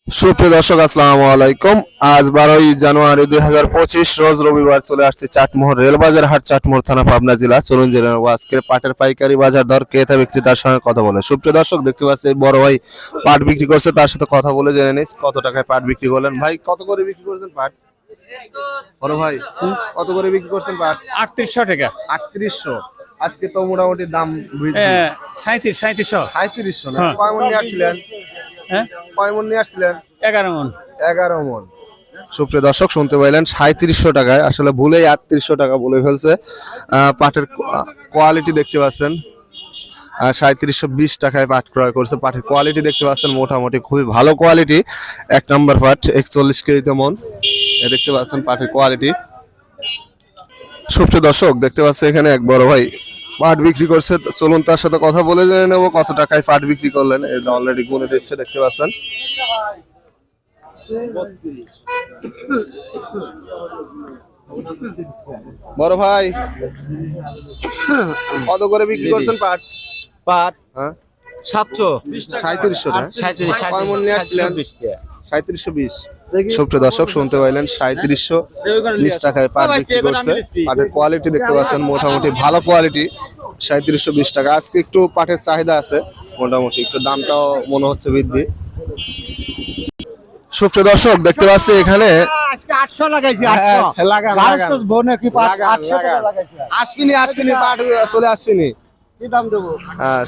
সুপ্রিয় দর্শক আসসালামু আলাইকুম। আজ 12 জানুয়ারি 2025 রোজ রবিবার চলে আসছে চাটমোহর রেলবাজার হাট, চাটমোহর থানা, পাবনা জেলা। চলুন জেনে নেব আজকের পাটের পাইকারি বাজার দর, ক্রেতা বিক্রেতার সঙ্গে কথা বলে। সুপ্রিয় দর্শক দেখতে পাচ্ছি বড় ভাই পাট বিক্রি করছে, তার সাথে কথা বলে জেনে নিস কত টাকায় পাট বিক্রি করলেন। ভাই কত করে বিক্রি করছেন পাট? বড় ভাই কত করে বিক্রি করছেন পাট? 3800 টাকা। 3800। আজকে তো মোটামুটি দাম বৃদ্ধি। 3700 না? কয় মন নিয়ে আসছিলেন? হ্যাঁ, কয় মন নিয়ে আসছিলেন? 11 মন। 11 মন। সুপ্রিয় দর্শক শুনতে পাইলেন 3700 টাকায়, আসলে ভুলেই 3800 টাকা বলে ফেলছে। পাটের কোয়ালিটি দেখতে পাচ্ছেন, 3720 টাকায় পাট ক্রয় করছে। পাটের কোয়ালিটি দেখতে পাচ্ছেন মোটামুটি খুবই ভালো কোয়ালিটি, 1 নম্বর পাট, 41 কেজিতে মন। দেখতে পাচ্ছেন পাটের কোয়ালিটি। সুপ্রিয় দর্শক দেখতে পাচ্ছেন এখানে এক বড় ভাই পাট বিক্রি করছে, চলুন তার সাথে কথা বলে জেনে নেবো কত টাকায় পাট বিক্রি করলেন। অলরেডি গুনে দিচ্ছে, দেখতে পাচ্ছেন। বড় ভাই কত করে বিক্রি করছেন পাট? পাট হ্যাঁ 700 3700 না? 37 কয় মণ নিয়ে আসছিলেন? 3720। সুপ্রিয় দর্শক শুনতে পাইলেন 3720 টাকায় পাট বিক্রি করছে। পাটের কোয়ালিটি দেখতে পাচ্ছেন মোটামুটি ভালো কোয়ালিটি, 3720 টাকা। আজকে একটু পাটের চাহিদা আছে, মোটামুটি একটু দামটাও মনে হচ্ছে বৃদ্ধি। সুপ্রিয় দর্শক দেখতে পাচ্ছি এখানে 800 লাগাইছি। লাগান লাগান বনে কি পাট লাগান 800 টাকা লাগান। লাগাইছি। আসবিনি পাট চলে আসবিনি। কি দাম দেবো?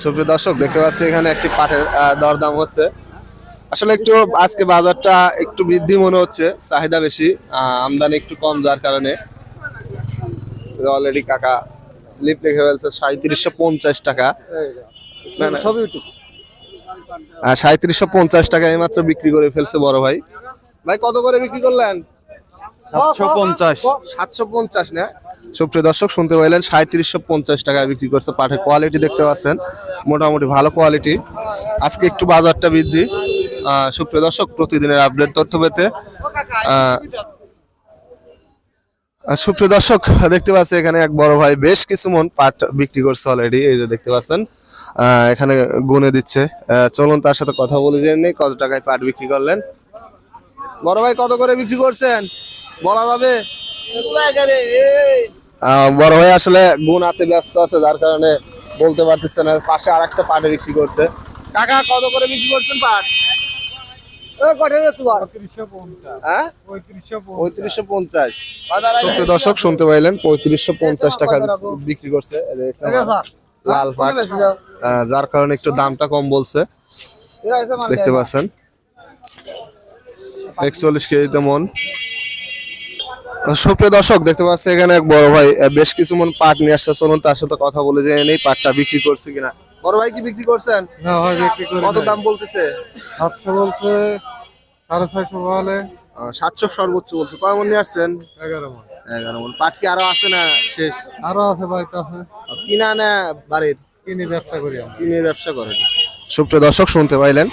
সুপ্রিয় দর্শক দেখতে পাচ্ছি এখানে একটি পাটের দরদাম হচ্ছে। আসলে একটু আজকে বাজারটা একটু বৃদ্ধি মনে হচ্ছে, চাহিদা বেশি, আমদানি একটু কম, যার কারণে অলরেডি কাকা স্লিপ লিখে ফেলছে 3750 টাকা। 3750 টাকা এইমাত্র বিক্রি করে ফেলছে বড় ভাই। ভাই কত করে বিক্রি করলেন? 750। 750 না? সুপ্রিয় দর্শক শুনতে পাইলেন 3750 টাকায় বিক্রি করছে। পাটের কোয়ালিটি দেখতে পাচ্ছেন মোটামুটি ভালো কোয়ালিটি। আজকে একটু বাজারটা বৃদ্ধি। সুপ্রিয় দর্শক প্রতিদিনের আপডেট তথ্য পেতে সুপ্রিয় দর্শক দেখতে পাচ্ছি এখানে এক বড় ভাই বেশ কিছু মন পাট বিক্রি করছে অলরেডি, এই যে দেখতে পাচ্ছেন এখানে গুনে দিচ্ছে। চলুন তার সাথে কথা বলে জেনে নেই কত টাকায় পাট বিক্রি করলেন। বড় ভাই কত করে বিক্রি করছেন বলা যাবে? বড় ভাই আসলে গুণ হাতে ব্যস্ত আছে, যার কারণে বলতে পারতেছে না। পাশে আর একটা পাটে বিক্রি করছে। কাকা কত করে বিক্রি করছেন পাট? 3550। সুপ্রিয় দর্শক শুনতে পাইলেন 3550 টাকা বিক্রি করছে লাল পাট, যার কারণে একটু দামটা কম বলছে, দেখতে পাচ্ছেন 41 কেজিতে মন। সুপ্রিয় দর্শক দেখতে পাচ্ছি এখানে এক বড় ভাই বেশ কিছু মন পাট নিয়ে আসছে, চলুন তার সাথে কথা বলে জেনে নেই পাটটা বিক্রি করছে কিনা। বড় ভাই কি বিক্রি করছেন? কত দাম বলতেছে? 700 বলছে, 650 বলে, 700 সর্বোচ্চ বলছে। কয় মন নিয়ে আসছেন? 11 মন। 11 মন। পাট কি আরো আছে না শেষ? আরো আছে বাড়িতে আছে, কিনা না বাড়ির? কিনে ব্যবসা করি আমরা। কিনে ব্যবসা করেন। সুপ্রিয় দর্শক শুনতে পাইলেন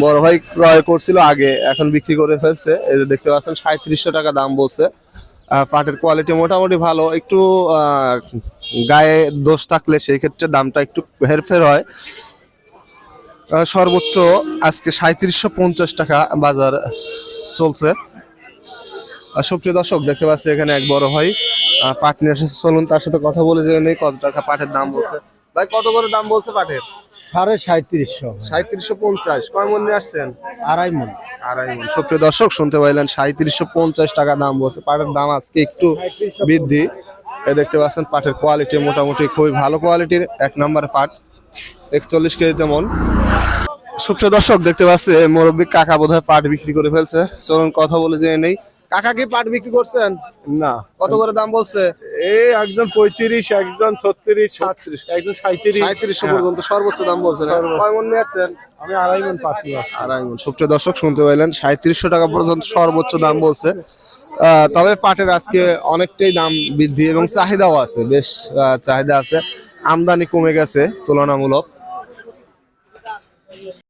বড় ভাই ক্রয় করছিল আগে, এখন বিক্রি করে ফেলছে। এই যে দেখতে পাচ্ছেন 3700 টাকা দাম বলছে। পাটের কোয়ালিটি মোটামুটি ভালো, একটু গায়ে দোষ থাকলে সেই ক্ষেত্রে দামটা একটু হেরফের হয়। সর্বোচ্চ আজকে 3750 টাকা বাজার চলছে। সুপ্রিয় দর্শক দেখতে পাচ্ছি এখানে এক বড় ভাই পাট নিয়ে এসেছে, চলুন তার সাথে কথা বলে জেনে নেই কত টাকা পাটের দাম বলছে। ভাই কত করে দাম বলছে পাটের? 3750। 3750। কয় মন নিয়ে আসছেন? 2.5 মন। 2.5 মন। সুপ্রিয় দর্শক শুনতে পাইলেন 3750 টাকা দাম বলছে। পাটের দাম আজকে একটু বৃদ্ধি। দেখতে পাচ্ছেন পাটের কোয়ালিটি মোটামুটি খুবই ভালো কোয়ালিটির, 1 নম্বরের পাট, 41 কেজিতে মন। সুপ্রিয় দর্শক দেখতে পাচ্ছি মুরব্বী কাকা বোধহয় পাট বিক্রি করে ফেলছে, চলুন কথা বলে জেনে নেই। কাকা কি পাট বিক্রি করছেন? না, কত করে দাম বলছে? এই একজন 35, একজন 36, 37, একজন 37। 3700 পর্যন্ত সর্বোচ্চ দাম বলছেন। কয় মন নিয়ে আসছেন? আমি 2.5 মন পাট নিয়ে আসছি। 2.5 মন। সুপ্রিয় দর্শক শুনতে পাইলেন 3700 টাকা পর্যন্ত সর্বোচ্চ দাম বলছে। তবে পাটের আজকে অনেকটাই দাম বৃদ্ধি এবং চাহিদাও আছে, বেশ চাহিদা আছে। আমদানি কমে গেছে তুলনামূলক।